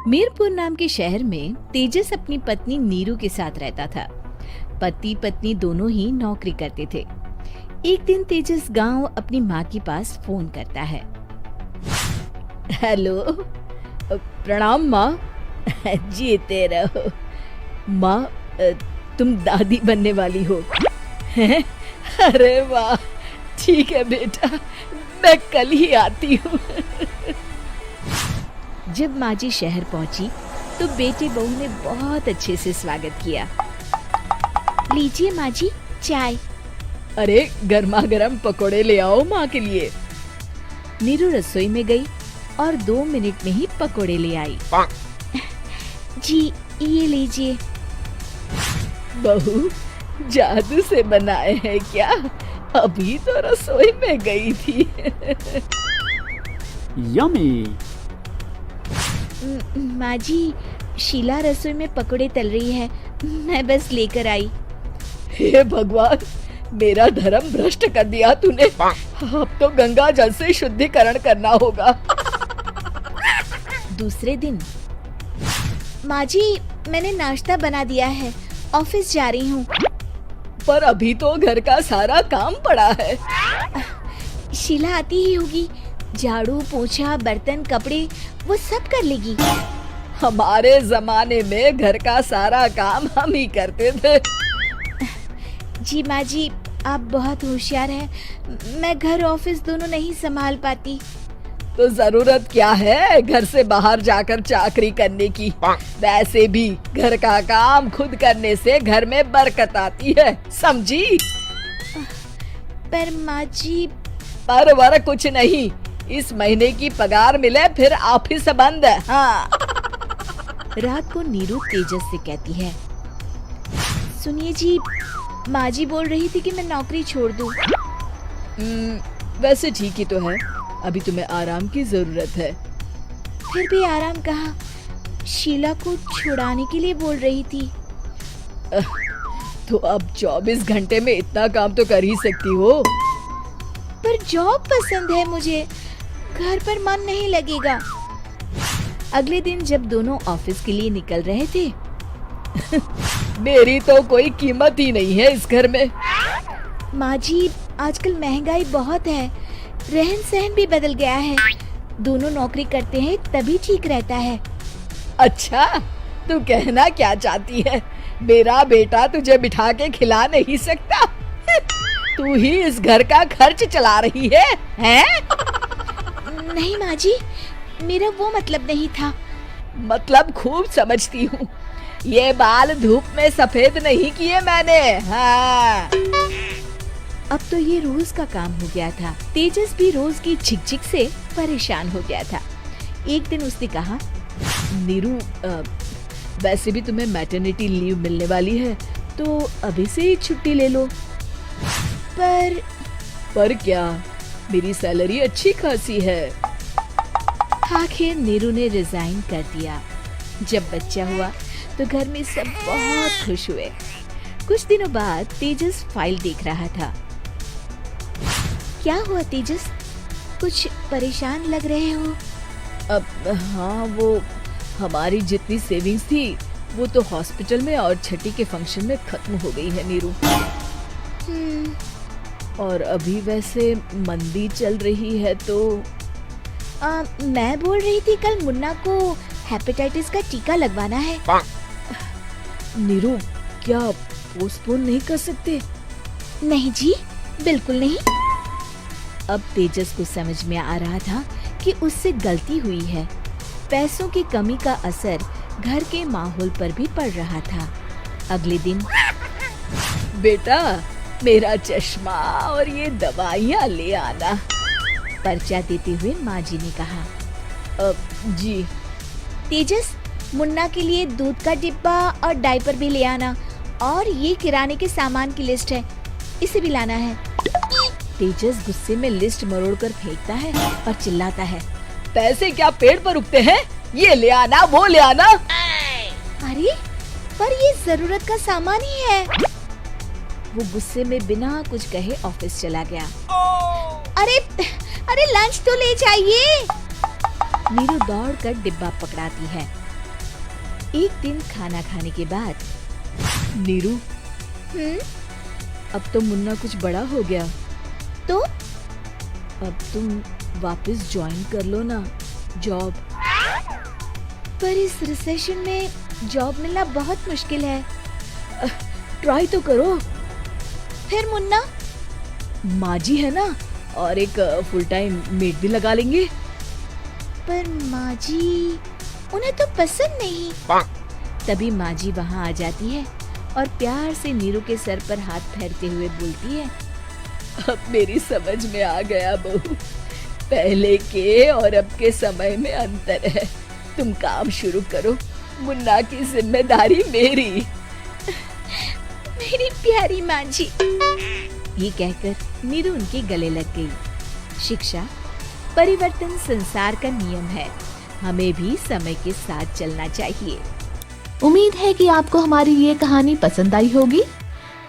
मीरपुर नाम के शहर में तेजस अपनी पत्नी नीरू के साथ रहता था। पति पत्नी दोनों ही नौकरी करते थे। एक दिन तेजस गांव अपनी माँ के पास फोन करता है। हेलो, प्रणाम माँ। जीते रहो माँ, तुम दादी बनने वाली हो। अरे वाह, ठीक है बेटा, मैं कल ही आती हूँ। जब माँ जी शहर पहुंची तो बेटे बहू ने बहुत अच्छे से स्वागत किया। लीजिए माँ जी, चाय। अरे गर्मा गर्म पकोड़े ले आओ माँ के लिए। नीरू रसोई में गई और 2 मिनट में ही पकोड़े ले आई। जी ये लीजिए। बहू जादू से बनाए हैं क्या? अभी तो रसोई में गई थी। यम्मी। माँ जी, शीला रसोई में पकोड़े तल रही है, मैं बस लेकर आई। हे भगवान, मेरा धर्म भ्रष्ट कर दिया तूने। अब तो गंगा जल से शुद्धिकरण करना होगा। दूसरे दिन, माँ जी मैंने नाश्ता बना दिया है, ऑफिस जा रही हूँ। पर अभी तो घर का सारा काम पड़ा है। शीला आती ही होगी, झाड़ू पोछा बर्तन कपड़े वो सब कर लेगी। हमारे जमाने में घर का सारा काम हम ही करते थे। जी माँ जी, आप बहुत होशियार हैं, मैं घर ऑफिस दोनों नहीं संभाल पाती। तो जरूरत क्या है घर से बाहर जाकर चाकरी करने की? वैसे भी घर का काम खुद करने से घर में बरकत आती है, समझी? पर माँ जी। पर वर कुछ नहीं, इस महीने की पगार मिले फिर ऑफिस बंद। हाँ। रात को नीरू तेजस से कहती है, सुनिए जी, माँ जी बोल रही थी कि मैं नौकरी छोड़ दूं। वैसे ठीक ही तो है, अभी तुम्हें आराम की जरूरत है। फिर भी आराम कहाँ, शीला को छुड़ाने के लिए बोल रही थी। तो अब 24 घंटे में इतना काम तो कर ही सकती हो। पर जॉब पसंद है मुझे, घर पर मन नहीं लगेगा। अगले दिन जब दोनों ऑफिस के लिए निकल रहे थे, मेरी तो कोई कीमत ही नहीं है इस घर में। माँ जी, आजकल महंगाई बहुत है, रहन सहन भी बदल गया है, दोनों नौकरी करते हैं तभी ठीक रहता है। अच्छा, तू कहना क्या चाहती है? मेरा बेटा तुझे बिठा के खिला नहीं सकता? तू ही इस घर का खर्च चला रही है, हैं? नहीं माँ जी, मेरा वो मतलब नहीं था। मतलब खूब समझती हूँ, ये बाल धूप में सफेद नहीं किए मैंने। हाँ। अब तो ये रोज का काम हो गया था। तेजस भी रोज की झिकझिक से परेशान हो गया था। एक दिन उसने कहा, नीरू, वैसे भी तुम्हें मैटरनिटी लीव मिलने वाली है, तो अभी से ही छुट्टी ले लो। पर क्या, मेरी सैलरी अच्छी खासी है। आखिर नीरू ने रिजाइन कर दिया। जब बच्चा हुआ तो घर में सब बहुत खुश हुए। कुछ दिनों बाद तेजस फाइल देख रहा था। क्या हुआ तेजस, कुछ परेशान लग रहे हो? अब हाँ, वो हमारी जितनी सेविंग्स थी वो तो हॉस्पिटल में और छठी के फंक्शन में खत्म हो गई है नीरू। और अभी वैसे मंदी चल रही है तो मैं बोल रही थी कल मुन्ना को हेपेटाइटिस का टीका लगवाना है। नीरू, क्या पोस्टपोन नहीं कर सकते? नहीं जी, बिल्कुल नहीं। अब तेजस को समझ में आ रहा था कि उससे गलती हुई है। पैसों की कमी का असर घर के माहौल पर भी पड़ रहा था। अगले दिन, बेटा मेरा चश्मा और ये दवाइयाँ ले आना, पर्चा देते हुए माँ जी ने कहा। जी। तेजस, मुन्ना के लिए दूध का डिब्बा और डायपर भी ले आना, और ये किराने के सामान की लिस्ट है, इसे भी लाना है। तेजस गुस्से में लिस्ट मरोड़कर फेंकता है और चिल्लाता है, पैसे क्या पेड़ पर उगते हैं? ये ले आना, वो ले आना। अरे पर ये जरूरत का सामान ही है। वो गुस्से में बिना कुछ कहे ऑफिस चला गया। अरे लंच तो ले जाइए। नीरू दौड़कर डिब्बा पकड़ाती है एक दिन खाना खाने के बाद, नीरू, अब तो मुन्ना कुछ बड़ा हो गया, तो अब तुम वापस ज्वाइन कर लो ना जॉब। पर इस रिसेशन में जॉब मिलना बहुत मुश्किल है। ट्राई तो करो। फिर मुन्ना? माँ जी है ना, और एक फुल टाइम मेड भी लगा लेंगे। पर माँ जी, उन्हें तो पसंद नहीं। तभी माँ जी वहाँ आ जाती है और प्यार से नीरू के सर पर हाथ फेरते हुए बोलती है, अब मेरी समझ में आ गया बहू, पहले के और अब के समय में अंतर है। तुम काम शुरू करो, मुन्ना की जिम्मेदारी मेरी। मेरी प्यारी माँ जी। ये कहकर नीरू उनके गले लग गई। शिक्षा, परिवर्तन संसार का नियम है, हमें भी समय के साथ चलना चाहिए। उम्मीद है कि आपको हमारी ये कहानी पसंद आई होगी।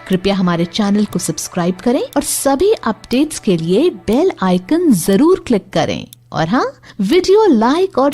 कृपया हमारे चैनल को सब्सक्राइब करें और सभी अपडेट्स के लिए बेल आइकन जरूर क्लिक करें। और हाँ, वीडियो लाइक और